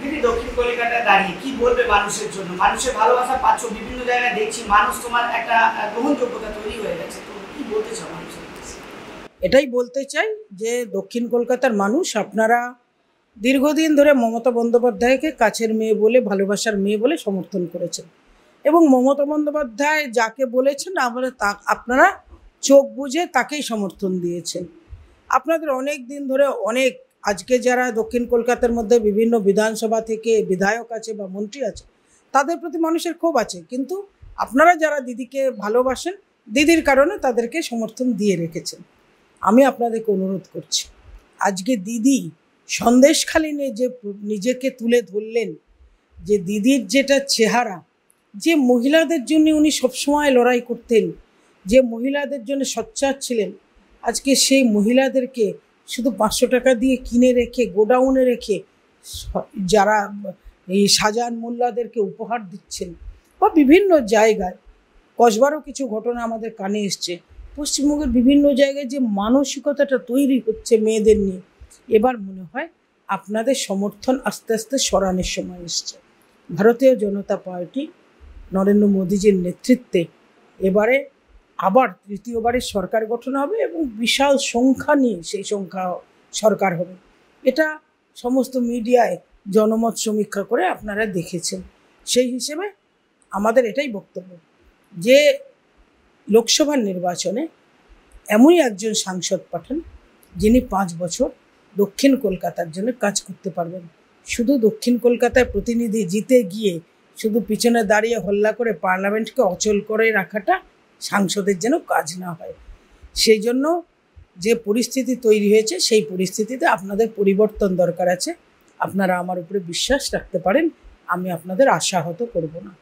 দিদি, দক্ষিণ কলকাতায় দাঁড়িয়ে কি বলবে মানুষের জন্য? মানুষের ভালোবাসা পাচ্ছ, বিভিন্ন জায়গায় দেখছি মানুষ তোমার একটা গ্রহণযোগ্যতা তৈরি হয়ে গেছে, তো কি বলতে চাও মানুষের কাছে? এটাই বলতে চাই যে দক্ষিণ কলকাতার মানুষ আপনারা দীর্ঘদিন ধরে মমতা বন্দ্যোপাধ্যায়কে কাছের মেয়ে বলে, ভালোবাসার মেয়ে বলে সমর্থন করেছেন এবং মমতা বন্দ্যোপাধ্যায় যাকে বলেছেন আপনারা চোখ বুজে তাকেই সমর্থন দিয়েছেন। আপনাদের অনেক দিন ধরে আজকে যারা দক্ষিণ কলকাতার মধ্যে বিভিন্ন বিধানসভা থেকে বিধায়ক আছে বা মন্ত্রী আছে, তাদের প্রতি মানুষের ক্ষোভ আছে, কিন্তু আপনারা যারা দিদিকে ভালোবাসেন, দিদির কারণে তাদেরকে সমর্থন দিয়ে রেখেছেন। আমি আপনাদেরকে অনুরোধ করছি, আজকে দিদি সন্দেশখালি নিয়ে যে নিজেকে তুলে ধরলেন, যে দিদির যেটা চেহারা, যে মহিলাদের জন্য উনি সবসময় লড়াই করতেন, যে মহিলাদের জন্য সোচ্চার ছিলেন, আজকে সেই মহিলাদেরকে শুধু 500 টাকা দিয়ে কিনে রেখে গোডাউনে রেখে যারা এই শাহজাহান মোল্লাদেরকে উপহার দিচ্ছেন, বা বিভিন্ন জায়গায় কসবারও কিছু ঘটনা আমাদের কানে এসছে, পশ্চিমবঙ্গের বিভিন্ন জায়গায় যে মানসিকতাটা তৈরি হচ্ছে মেয়েদের নিয়ে, এবার মনে হয় আপনাদের সমর্থন আস্তে আস্তে সরানোর সময় এসছে। ভারতীয় জনতা পার্টি নরেন্দ্র মোদীজির নেতৃত্বে এবারে আবার তৃতীয়বারের সরকার গঠন হবে এবং বিশাল সংখ্যা নিয়ে সেই সংখ্যা সরকার হবে। এটা সমস্ত মিডিয়ায় জনমত সমীক্ষা করে আপনারা দেখেছেন। সেই হিসেবে আমাদের এটাই বক্তব্য যে লোকসভার নির্বাচনে এমনই একজন সাংসদ পাঠান যিনি 5 বছর দক্ষিণ কলকাতার জন্য কাজ করতে পারবেন। শুধু দক্ষিণ কলকাতায় প্রতিনিধি জিতে গিয়ে শুধু পিছনে দাঁড়িয়ে হল্লা করে পার্লামেন্টকে অচল করে রাখাটা সাংসদের যেন কাজ না হয়। সেই জন্য যে পরিস্থিতি তৈরি হয়েছে, সেই পরিস্থিতিতে আপনাদের পরিবর্তন দরকার আছে। আপনারা আমার উপরে বিশ্বাস রাখতে পারেন, আমি আপনাদের আশাহত করব না।